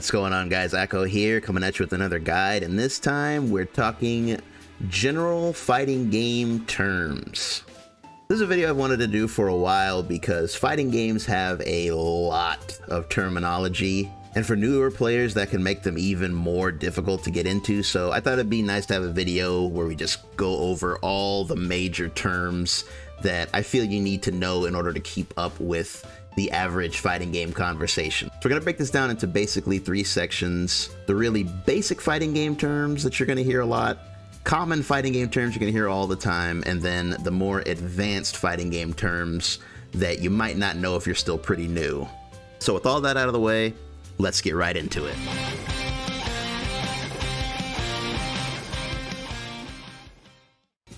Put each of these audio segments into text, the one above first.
What's going on, guys? Aco here, coming at you with another guide, and this time we're talking general fighting game terms. This is a video I've wanted to do for a while because fighting games have a lot of terminology, and for newer players that can make them even more difficult to get into, so I thought it'd be nice to have a video where we just go over all the major terms that I feel you need to know in order to keep up with the average fighting game conversation. So we're gonna break this down into basically 3 sections: the really basic fighting game terms that you're gonna hear a lot, common fighting game terms you're gonna hear all the time, and then the more advanced fighting game terms that you might not know if you're still pretty new. So with all that out of the way, let's get right into it.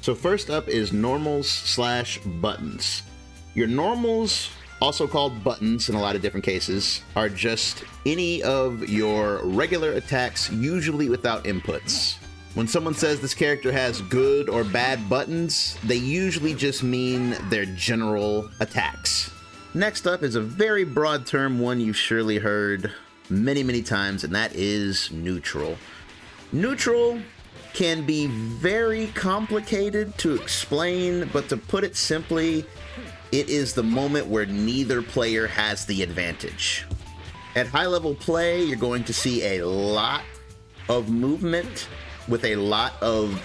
So first up is normals slash buttons. Your normals, also called buttons in a lot of different cases, are just any of your regular attacks, usually without inputs. When someone says this character has good or bad buttons, they usually just mean their general attacks. Next up is a very broad term, one you've surely heard many times, and that is neutral. Neutral can be very complicated to explain, but to put it simply, it is the moment where neither player has the advantage. At high level play, you're going to see a lot of movement with a lot of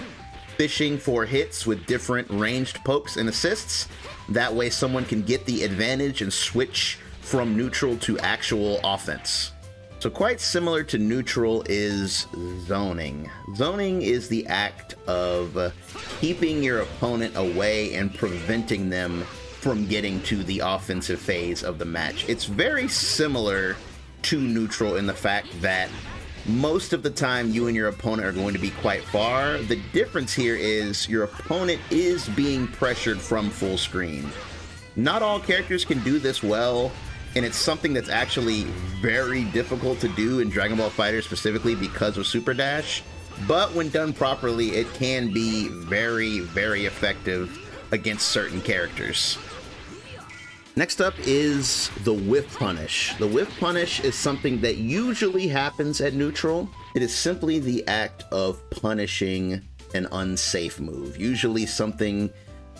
fishing for hits with different ranged pokes and assists. That way someone can get the advantage and switch from neutral to actual offense. So quite similar to neutral is zoning. Zoning is the act of keeping your opponent away and preventing them from getting to the offensive phase of the match. It's very similar to neutral in the fact that most of the time you and your opponent are going to be quite far. The difference here is your opponent is being pressured from full screen. Not all characters can do this well, and it's something that's actually very difficult to do in Dragon Ball FighterZ specifically because of Super Dash, but when done properly, it can be very effective against certain characters. Next up is the whiff punish. The whiff punish is something that usually happens at neutral. It is simply the act of punishing an unsafe move, usually something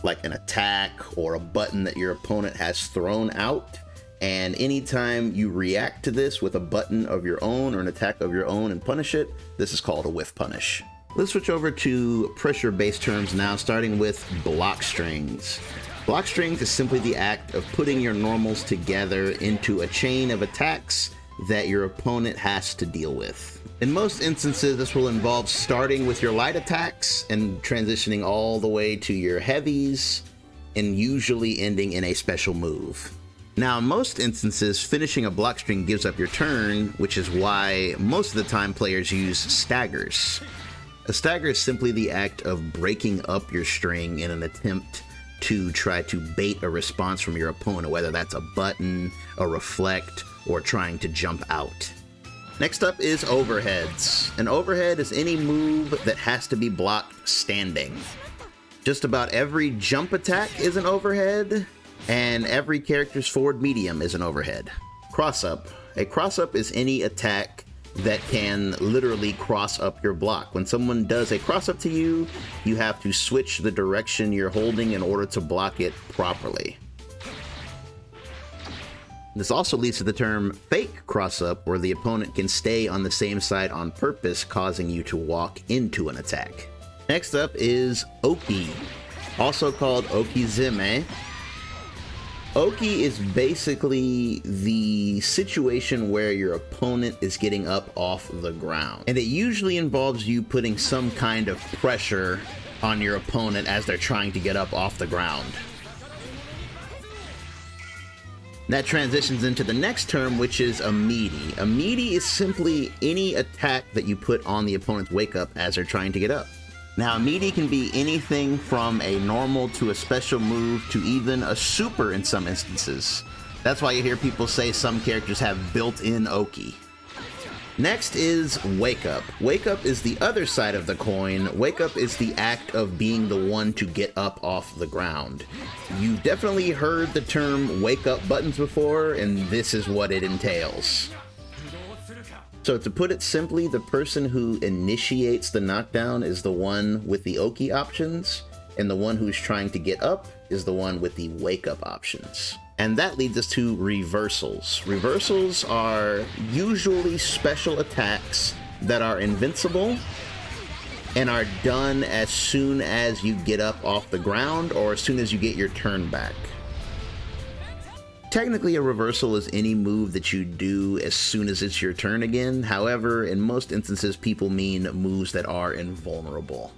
like an attack or a button that your opponent has thrown out. And anytime you react to this with a button of your own or an attack of your own and punish it, this is called a whiff punish. Let's switch over to pressure-based terms now, starting with block strings. Block strings is simply the act of putting your normals together into a chain of attacks that your opponent has to deal with. In most instances, this will involve starting with your light attacks and transitioning all the way to your heavies, and usually ending in a special move. Now, in most instances, finishing a block string gives up your turn, which is why most of the time players use staggers. A stagger is simply the act of breaking up your string in an attempt to try to bait a response from your opponent, whether that's a button, a reflect, or trying to jump out. Next up is overheads. An overhead is any move that has to be blocked standing. Just about every jump attack is an overhead, and every character's forward medium is an overhead. Cross-up. A cross-up is any attack that can literally cross up your block. When someone does a cross-up to you, you have to switch the direction you're holding in order to block it properly. This also leads to the term fake cross-up, where the opponent can stay on the same side on purpose, causing you to walk into an attack. Next up is Oki, also called Okizeme. Oki is basically the situation where your opponent is getting up off the ground, and it usually involves you putting some kind of pressure on your opponent as they're trying to get up off the ground. That transitions into the next term, which is a meaty. A meaty is simply any attack that you put on the opponent's wake up as they're trying to get up. Now, a meaty can be anything from a normal to a special move to even a super in some instances. That's why you hear people say some characters have built-in Oki. Next is wake up. Wake up is the other side of the coin. Wake up is the act of being the one to get up off the ground. You've definitely heard the term wake up buttons before, and this is what it entails. So to put it simply, the person who initiates the knockdown is the one with the Oki options, and the one who's trying to get up is the one with the wake up options. And that leads us to reversals. Reversals are usually special attacks that are invincible and are done as soon as you get up off the ground or as soon as you get your turn back. Technically, a reversal is any move that you do as soon as it's your turn again. However, in most instances, people mean moves that are invulnerable.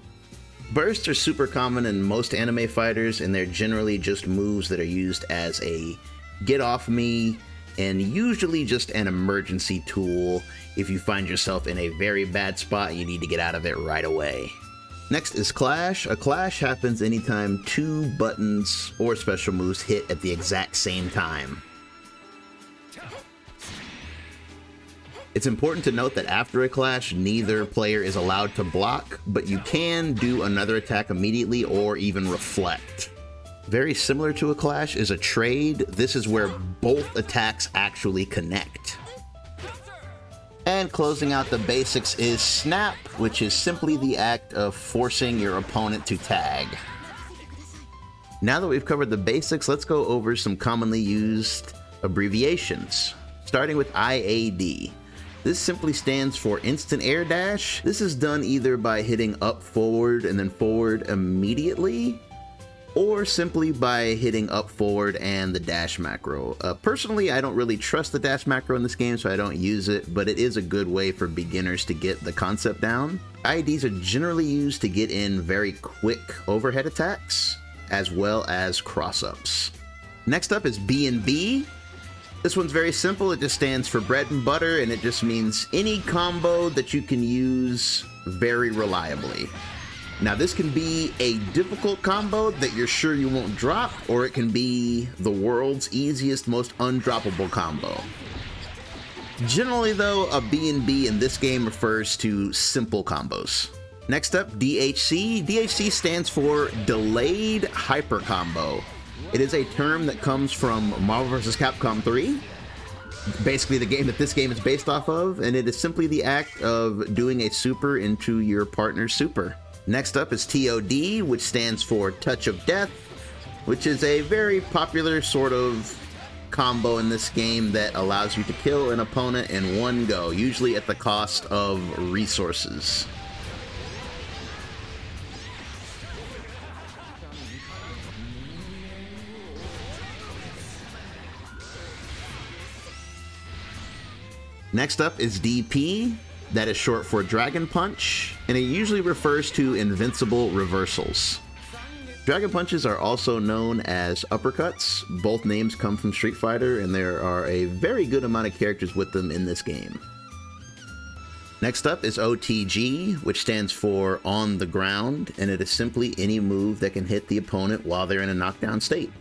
Bursts are super common in most anime fighters, and they're generally just moves that are used as a get off me, and usually just an emergency tool if you find yourself in a very bad spot and you need to get out of it right away. Next is Clash. A Clash happens anytime two buttons or special moves hit at the exact same time. It's important to note that after a Clash, neither player is allowed to block, but you can do another attack immediately or even reflect. Very similar to a Clash is a Trade. This is where both attacks actually connect. And closing out the basics is Snap, which is simply the act of forcing your opponent to tag. Now that we've covered the basics, let's go over some commonly used abbreviations, starting with IAD. This simply stands for Instant Air Dash. This is done either by hitting up forward and then forward immediately, or simply by hitting up forward and the dash macro. Personally, I don't really trust the dash macro in this game, so I don't use it, but it is a good way for beginners to get the concept down. IEDs are generally used to get in very quick overhead attacks, as well as cross-ups. Next up is B&B. This one's very simple. It just stands for bread and butter, and it just means any combo that you can use very reliably. Now, this can be a difficult combo that you're sure you won't drop, or it can be the world's easiest, most undroppable combo. Generally, though, a B&B in this game refers to simple combos. Next up, DHC. DHC stands for Delayed Hyper Combo. It is a term that comes from Marvel vs. Capcom 3, basically the game that this game is based off of, and it is simply the act of doing a super into your partner's super. Next up is TOD, which stands for Touch of Death, which is a very popular sort of combo in this game that allows you to kill an opponent in one go, usually at the cost of resources. Next up is DP. That is short for Dragon Punch, and it usually refers to invincible reversals. Dragon Punches are also known as uppercuts. Both names come from Street Fighter, and there are a very good amount of characters with them in this game. Next up is OTG, which stands for On the Ground, and it is simply any move that can hit the opponent while they're in a knockdown state.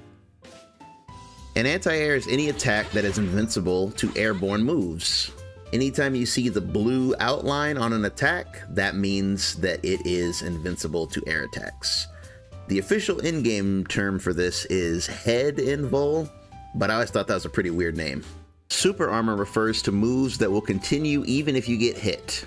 And anti-air is any attack that is invincible to airborne moves. Anytime you see the blue outline on an attack, that means that it is invincible to air attacks. The official in-game term for this is head invul, but I always thought that was a pretty weird name. Super Armor refers to moves that will continue even if you get hit.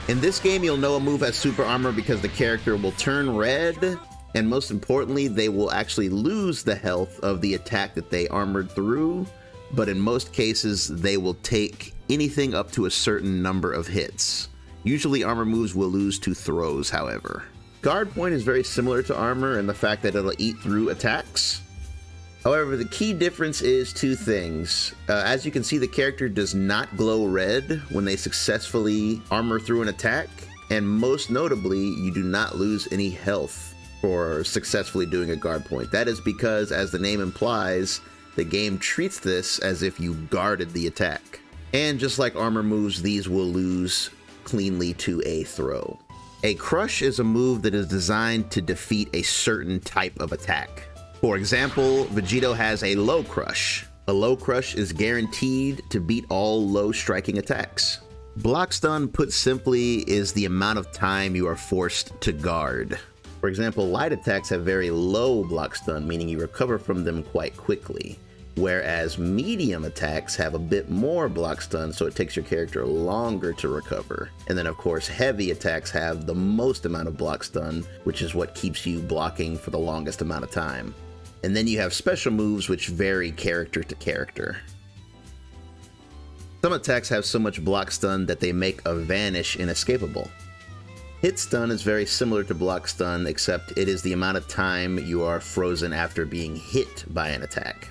In this game, you'll know a move has Super Armor because the character will turn red, and most importantly, they will actually lose the health of the attack that they armored through. But in most cases, they will take anything up to a certain number of hits. Usually armor moves will lose to throws, however. Guard point is very similar to armor in the fact that it'll eat through attacks. However, the key difference is two things. As you can see, the character does not glow red when they successfully armor through an attack, and most notably, you do not lose any health for successfully doing a guard point. That is because, as the name implies, the game treats this as if you guarded the attack. And just like armor moves, these will lose cleanly to a throw. A crush is a move that is designed to defeat a certain type of attack. For example, Vegito has a low crush. A low crush is guaranteed to beat all low striking attacks. Blockstun, put simply, is the amount of time you are forced to guard. For example, light attacks have very low blockstun, meaning you recover from them quite quickly. whereas medium attacks have a bit more block stun, so it takes your character longer to recover. And then of course heavy attacks have the most amount of block stun, which is what keeps you blocking for the longest amount of time. And then you have special moves which vary character to character. Some attacks have so much block stun that they make a vanish inescapable. Hit stun is very similar to block stun, except it is the amount of time you are frozen after being hit by an attack.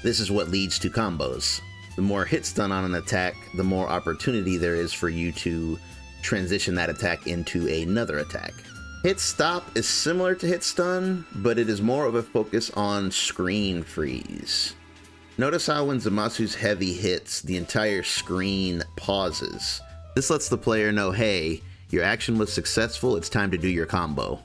This is what leads to combos. The more hit stun on an attack, the more opportunity there is for you to transition that attack into another attack. Hitstop is similar to hit stun, but it is more of a focus on screen freeze. Notice how when Zamasu's heavy hits, the entire screen pauses. This lets the player know, hey, your action was successful, it's time to do your combo.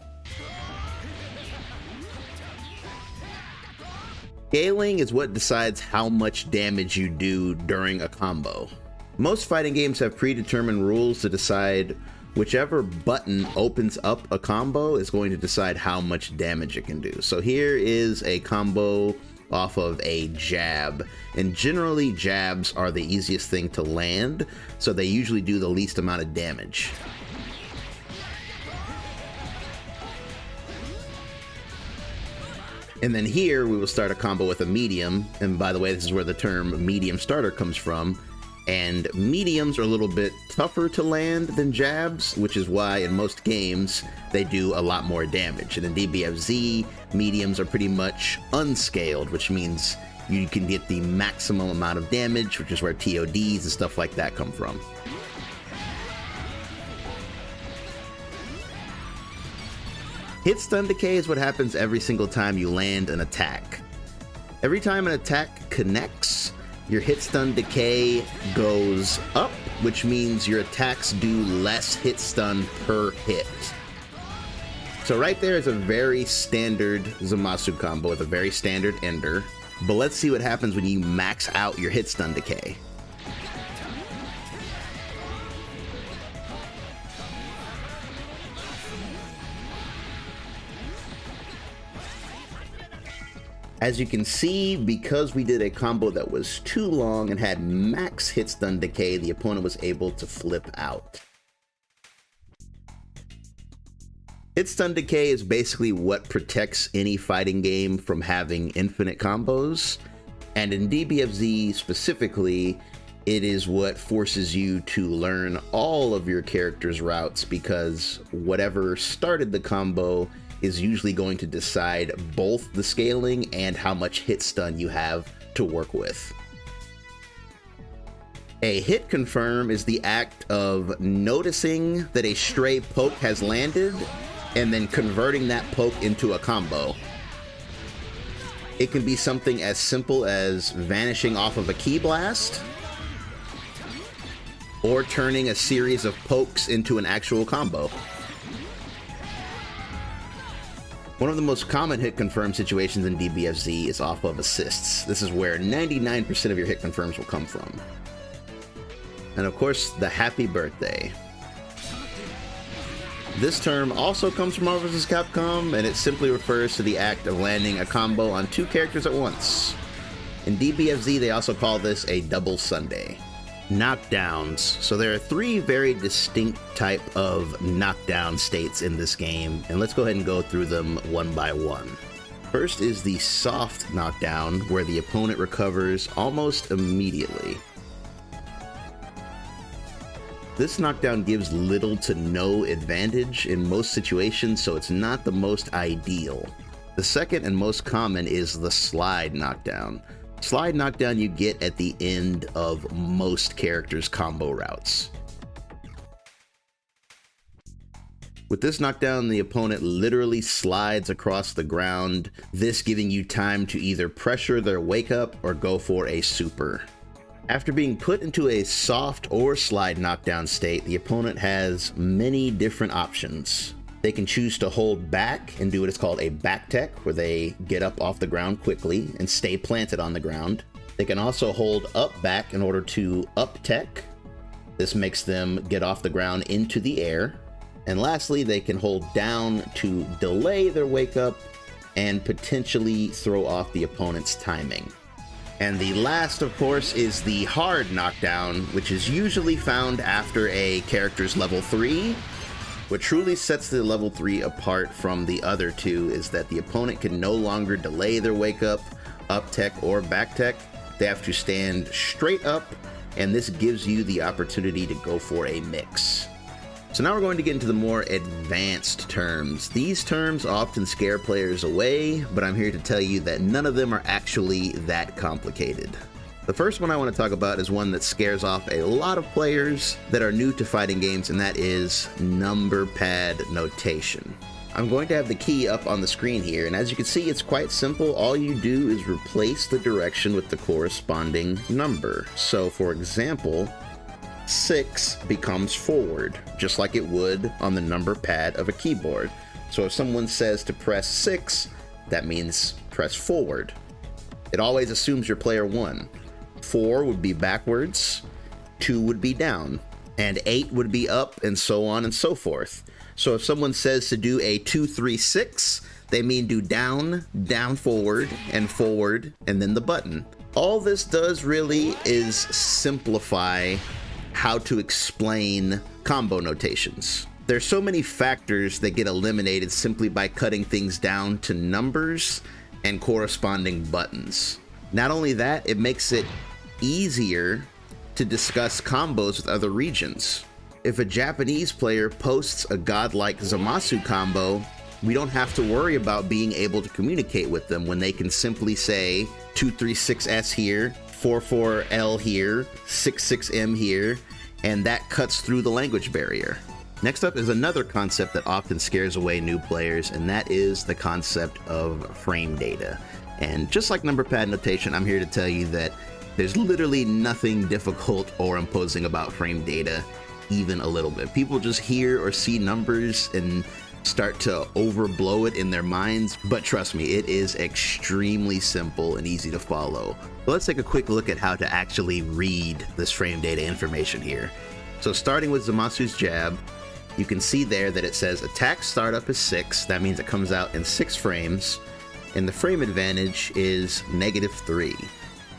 Scaling is what decides how much damage you do during a combo. Most fighting games have predetermined rules to decide whichever button opens up a combo is going to decide how much damage it can do. So here is a combo off of a jab, and generally jabs are the easiest thing to land, so they usually do the least amount of damage. And then here we will start a combo with a medium, and by the way, this is where the term medium starter comes from, and mediums are a little bit tougher to land than jabs, which is why in most games they do a lot more damage. And in DBFZ, mediums are pretty much unscaled, which means you can get the maximum amount of damage, which is where TODs and stuff like that come from. Hit stun decay is what happens every single time you land an attack. Every time an attack connects, your hit stun decay goes up, which means your attacks do less hit stun per hit. So right there is a very standard Zamasu combo with a very standard ender. But let's see what happens when you max out your hit stun decay. As you can see, because we did a combo that was too long and had max hit stun decay, the opponent was able to flip out. Hit stun decay is basically what protects any fighting game from having infinite combos, and in DBFZ specifically, it is what forces you to learn all of your character's routes, because whatever started the combo is usually going to decide both the scaling and how much hit stun you have to work with. A hit confirm is the act of noticing that a stray poke has landed and then converting that poke into a combo. It can be something as simple as vanishing off of a ki blast, or turning a series of pokes into an actual combo. One of the most common hit confirm situations in DBFZ is off of assists. This is where 99% of your hit confirms will come from. And of course, the happy birthday. This term also comes from Marvel vs. Capcom, and it simply refers to the act of landing a combo on two characters at once. In DBFZ, they also call this a double Sunday. Knockdowns. So there are three very distinct type of knockdown states in this game, and let's go ahead and go through them one by one. First is the soft knockdown, where the opponent recovers almost immediately. This knockdown gives little to no advantage in most situations, so it's not the most ideal. The second and most common is the slide knockdown. Slide knockdown you get at the end of most characters' combo routes. With this knockdown, the opponent literally slides across the ground, this giving you time to either pressure their wake up or go for a super. After being put into a soft or slide knockdown state, the opponent has many different options. They can choose to hold back and do what is called a back tech, where they get up off the ground quickly and stay planted on the ground. They can also hold up back in order to up tech. This makes them get off the ground into the air. And lastly, they can hold down to delay their wake up and potentially throw off the opponent's timing. And the last, of course, is the hard knockdown, which is usually found after a character's level 3. What truly sets the level 3 apart from the other two is that the opponent can no longer delay their wake up tech, or back tech. They have to stand straight up, and this gives you the opportunity to go for a mix. So now we're going to get into the more advanced terms. These terms often scare players away, but I'm here to tell you that none of them are actually that complicated. The first one I want to talk about is one that scares off a lot of players that are new to fighting games, and that is number pad notation. I'm going to have the key up on the screen here, and as you can see, it's quite simple. All you do is replace the direction with the corresponding number. So for example, 6 becomes forward, just like it would on the number pad of a keyboard. So if someone says to press 6, that means press forward. It always assumes you're player 1. 4 would be backwards, 2 would be down, and 8 would be up, and so on and so forth. So if someone says to do a 2, 3, 6, they mean do down, down, forward, and then the button. All this does really is simplify how to explain combo notations. There's so many factors that get eliminated simply by cutting things down to numbers and corresponding buttons. Not only that, it makes it easier to discuss combos with other regions. If a Japanese player posts a godlike Zamasu combo, we don't have to worry about being able to communicate with them when they can simply say 236S here, 44L here, 66M here, and that cuts through the language barrier. Next up is another concept that often scares away new players, and that is the concept of frame data. And just like number pad notation, I'm here to tell you that there's literally nothing difficult or imposing about frame data, even a little bit. People just hear or see numbers and start to overblow it in their minds, but trust me, it is extremely simple and easy to follow. But let's take a quick look at how to actually read this frame data information here. So starting with Zamasu's jab, you can see there that it says attack startup is 6. That means it comes out in 6 frames, and the frame advantage is -3.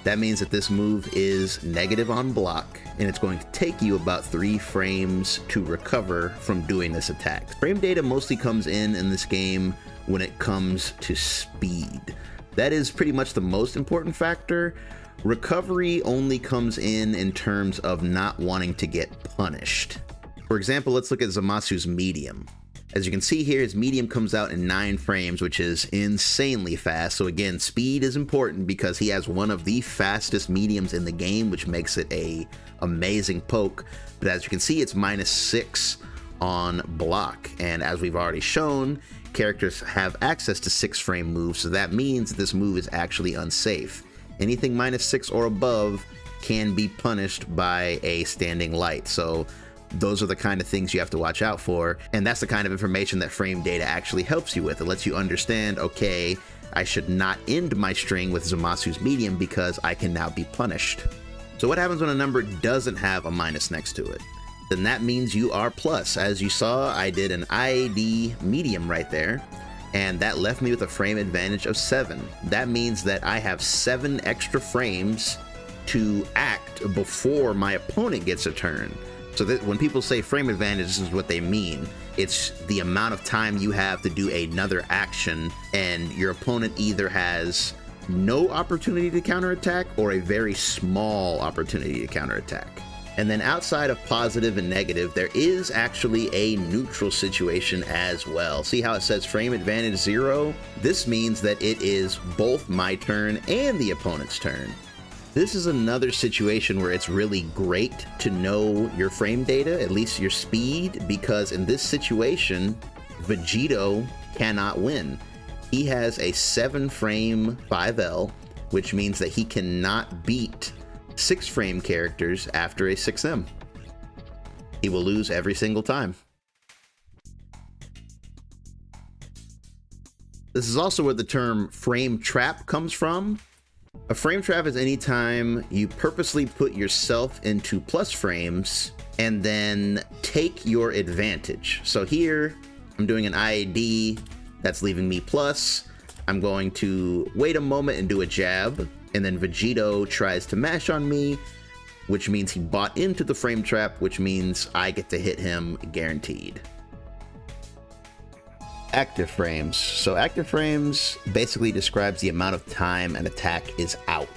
That means that this move is negative on block, and it's going to take you about 3 frames to recover from doing this attack. Frame data mostly comes in this game when it comes to speed. That is pretty much the most important factor. Recovery only comes in terms of not wanting to get punished. For example, let's look at Zamasu's medium. As you can see here, his medium comes out in 9 frames, which is insanely fast. So again, speed is important because he has one of the fastest mediums in the game, which makes it a amazing poke. But as you can see, it's -6 on block. And as we've already shown, characters have access to 6 frame moves. So that means this move is actually unsafe. Anything -6 or above can be punished by a standing light. So those are the kind of things you have to watch out for, and that's the kind of information that frame data actually helps you with. It lets you understand, okay, I should not end my string with Zamasu's medium because I can now be punished. So what happens when a number doesn't have a minus next to it? Then that means you are plus. As you saw, I did an IAD medium right there, and that left me with a frame advantage of 7. That means that I have 7 extra frames to act before my opponent gets a turn. So that when people say frame advantage, this is what they mean. It's the amount of time you have to do another action, and your opponent either has no opportunity to counterattack or a very small opportunity to counterattack. And then outside of positive and negative, there is actually a neutral situation as well. See how it says frame advantage 0? This means that it is both my turn and the opponent's turn. This is another situation where it's really great to know your frame data, at least your speed, because in this situation, Vegito cannot win. He has a 7 frame 5L, which means that he cannot beat 6 frame characters after a 6M. He will lose every single time. This is also where the term frame trap comes from. A frame trap is any time you purposely put yourself into plus frames and then take your advantage. So here, I'm doing an IAD, that's leaving me plus. I'm going to wait a moment and do a jab. and then Vegito tries to mash on me, which means he bought into the frame trap, which means I get to hit him guaranteed. Active frames. So active frames basically describes the amount of time an attack is out.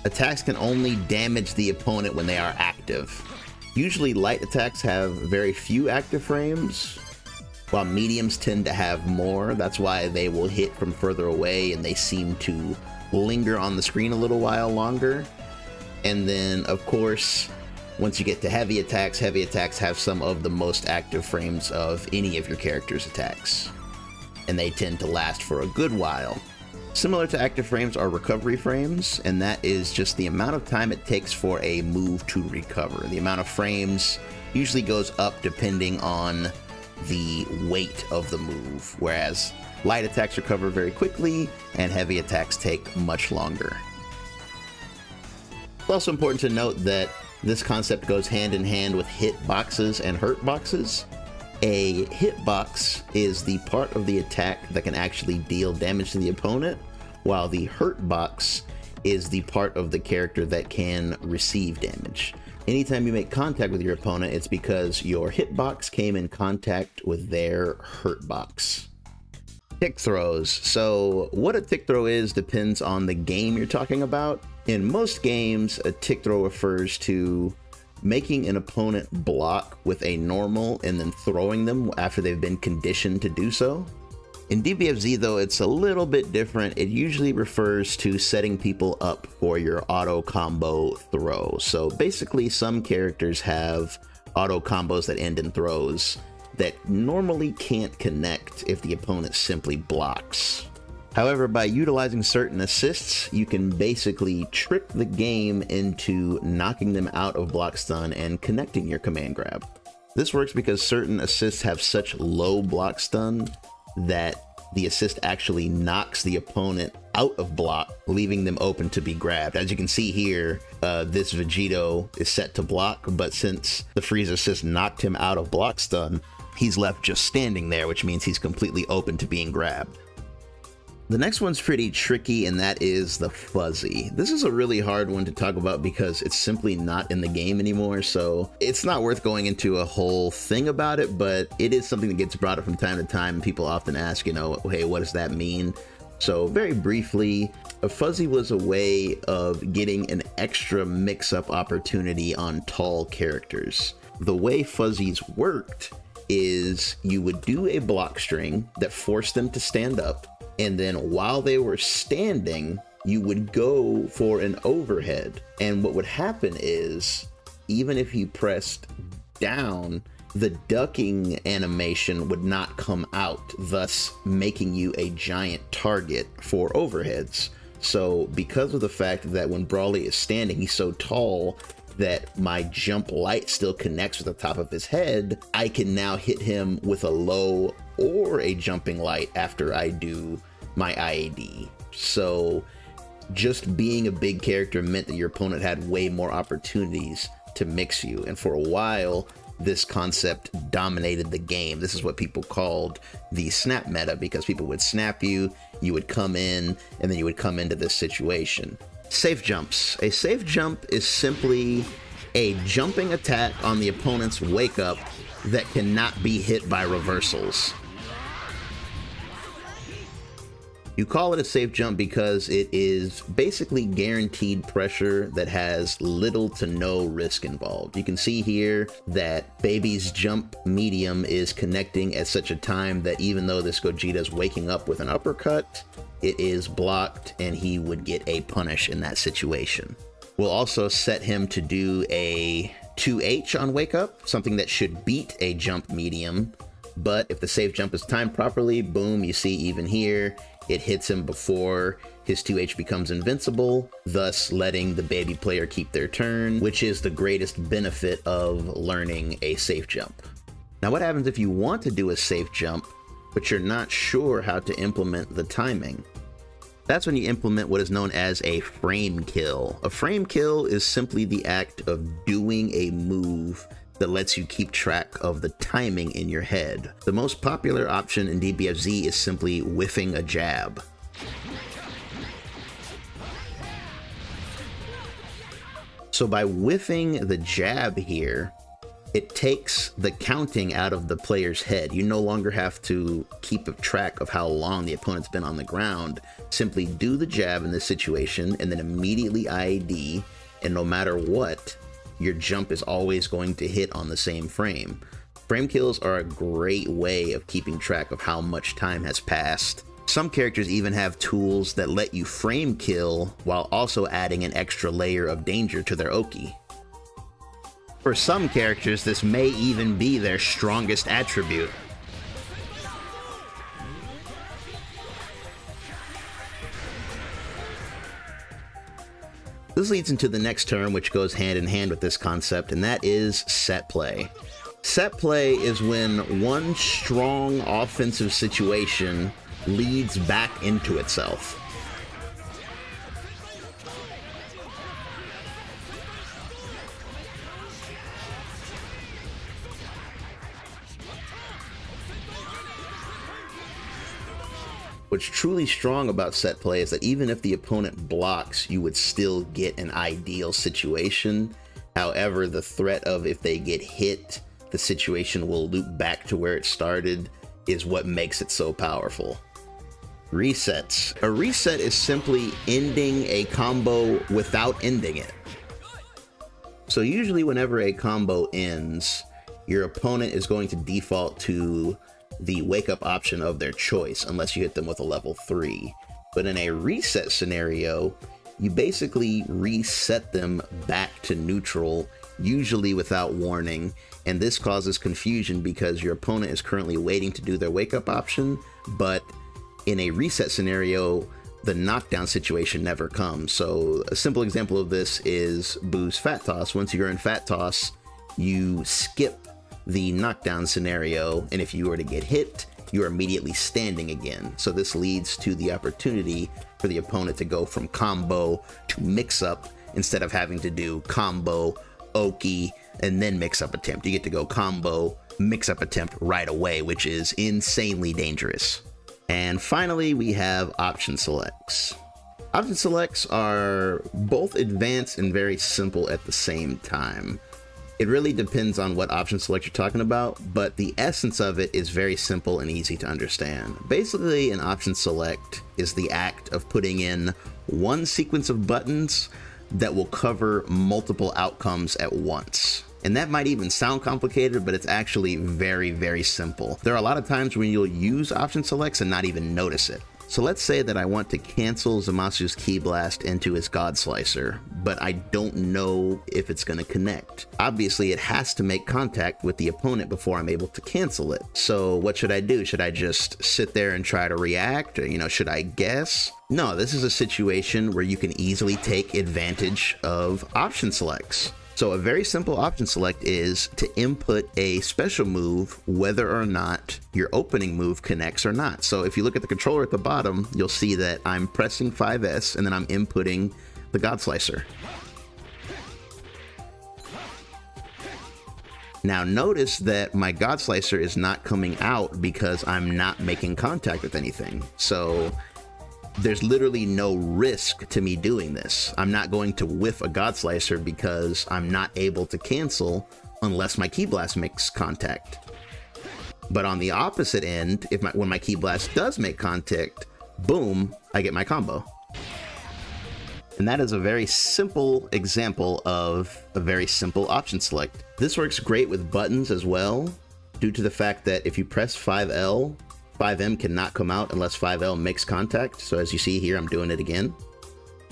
Attacks can only damage the opponent when they are active. Usually light attacks have very few active frames, while mediums tend to have more. That's why they will hit from further away and they seem to linger on the screen a little while longer. And then of course, once you get to heavy attacks have some of the most active frames of any of your character's attacks, and they tend to last for a good while. Similar to active frames are recovery frames, and that is just the amount of time it takes for a move to recover. The amount of frames usually goes up depending on the weight of the move, whereas light attacks recover very quickly and heavy attacks take much longer. It's also important to note that this concept goes hand in hand with hitboxes and hurtboxes. A hitbox is the part of the attack that can actually deal damage to the opponent, while the hurtbox is the part of the character that can receive damage. Anytime you make contact with your opponent, it's because your hitbox came in contact with their hurtbox. Tick throws. So what a tick throw is depends on the game you're talking about. In most games, a tick throw refers to making an opponent block with a normal and then throwing them after they've been conditioned to do so. In DBFZ though, it's a little bit different. It usually refers to setting people up for your auto combo throw. So basically some characters have auto combos that end in throws that normally can't connect if the opponent simply blocks. However, by utilizing certain assists, you can basically trick the game into knocking them out of block stun and connecting your command grab. This works because certain assists have such low block stun that the assist actually knocks the opponent out of block, leaving them open to be grabbed. As you can see here, this Vegito is set to block, but since the freeze assist knocked him out of block stun, he's left just standing there, which means he's completely open to being grabbed. The next one's pretty tricky, and that is the fuzzy. This is a really hard one to talk about because it's simply not in the game anymore, so it's not worth going into a whole thing about it, but it is something that gets brought up from time to time, and people often ask, you know, hey, what does that mean? So very briefly, a fuzzy was a way of getting an extra mix-up opportunity on tall characters. The way fuzzies worked is you would do a block string that forced them to stand up, and then while they were standing, you would go for an overhead. And what would happen is, even if you pressed down, the ducking animation would not come out, thus making you a giant target for overheads. So because of the fact that when Brawly is standing, he's so tall that my jump light still connects with the top of his head, I can now hit him with a low or a jumping light after I do my IAD. So just being a big character meant that your opponent had way more opportunities to mix you. And for a while, this concept dominated the game. This is what people called the snap meta, because people would snap you, you would come in, and then you would come into this situation. Safe jumps. A safe jump is simply a jumping attack on the opponent's wake up that cannot be hit by reversals. You call it a safe jump because it is basically guaranteed pressure that has little to no risk involved. You can see here that Baby's jump medium is connecting at such a time that even though this Gogeta is waking up with an uppercut, it is blocked and he would get a punish in that situation. We'll also set him to do a 2H on wake up, something that should beat a jump medium. But if the safe jump is timed properly, boom, you see even here, it hits him before his 2H becomes invincible, thus letting the baby player keep their turn, which is the greatest benefit of learning a safe jump. Now what happens if you want to do a safe jump, but you're not sure how to implement the timing? That's when you implement what is known as a frame kill. A frame kill is simply the act of doing a move that lets you keep track of the timing in your head. The most popular option in DBFZ is simply whiffing a jab. So by whiffing the jab here, it takes the counting out of the player's head. You no longer have to keep a track of how long the opponent's been on the ground. Simply do the jab in this situation and then immediately IAD, and no matter what, your jump is always going to hit on the same frame. Frame kills are a great way of keeping track of how much time has passed. Some characters even have tools that let you frame kill while also adding an extra layer of danger to their Oki. For some characters, this may even be their strongest attribute. This leads into the next term, which goes hand in hand with this concept, and that is set play. Set play is when one strong offensive situation leads back into itself. What's truly strong about set play is that even if the opponent blocks, you would still get an ideal situation. However, the threat of if they get hit, the situation will loop back to where it started is what makes it so powerful. Resets. A reset is simply ending a combo without ending it. So usually whenever a combo ends, your opponent is going to default to the wake up option of their choice unless you hit them with a level 3. But in a reset scenario, you basically reset them back to neutral, usually without warning, and this causes confusion because your opponent is currently waiting to do their wake up option, but in a reset scenario, the knockdown situation never comes. So a simple example of this is Boo's Fat Toss. Once you're in Fat Toss, you skip the knockdown scenario, and if you were to get hit, you're immediately standing again. So this leads to the opportunity for the opponent to go from combo to mix-up instead of having to do combo, Oki, and then mix-up attempt. You get to go combo, mix-up attempt right away, which is insanely dangerous. And finally, we have option selects. Option selects are both advanced and very simple at the same time. It really depends on what option select you're talking about, but the essence of it is very simple and easy to understand. Basically, an option select is the act of putting in one sequence of buttons that will cover multiple outcomes at once. And that might even sound complicated, but it's actually very, very simple. There are a lot of times when you'll use option selects and not even notice it. So let's say that I want to cancel Zamasu's Ki Blast into his God Slicer, but I don't know if it's going to connect. Obviously, it has to make contact with the opponent before I'm able to cancel it. So what should I do? Should I just sit there and try to react? Or, should I guess? No, this is a situation where you can easily take advantage of option selects. So a very simple option select is to input a special move whether or not your opening move connects or not. So if you look at the controller at the bottom, you'll see that I'm pressing 5S and then I'm inputting the God Slicer. Now notice that my God Slicer is not coming out because I'm not making contact with anything. So there's literally no risk to me doing this. I'm not going to whiff a God Slicer because I'm not able to cancel unless my Ki Blast makes contact. But on the opposite end, when my Ki Blast does make contact, boom, I get my combo. And that is a very simple example of a very simple option select. This works great with buttons as well, due to the fact that if you press 5L, 5M cannot come out unless 5L makes contact. So as you see here, I'm doing it again.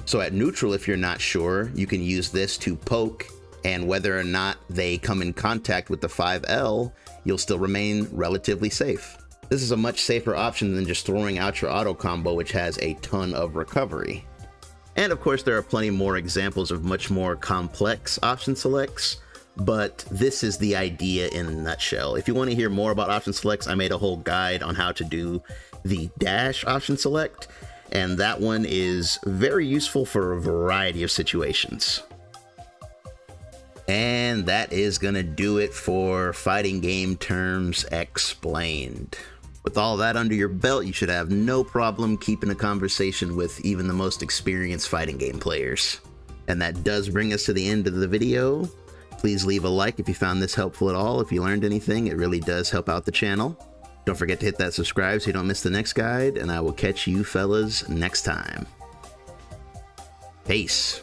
So at neutral, if you're not sure, you can use this to poke, and whether or not they come in contact with the 5L, you'll still remain relatively safe. This is a much safer option than just throwing out your auto combo, which has a ton of recovery. And of course, there are plenty more examples of much more complex option selects, but this is the idea in a nutshell. If you want to hear more about option selects, I made a whole guide on how to do the dash option select, and that one is very useful for a variety of situations. And that is gonna do it for fighting game terms explained. With all that under your belt, you should have no problem keeping a conversation with even the most experienced fighting game players. And that does bring us to the end of the video. Please leave a like if you found this helpful at all. If you learned anything, it really does help out the channel. Don't forget to hit that subscribe so you don't miss the next guide, and I will catch you fellas next time. Peace.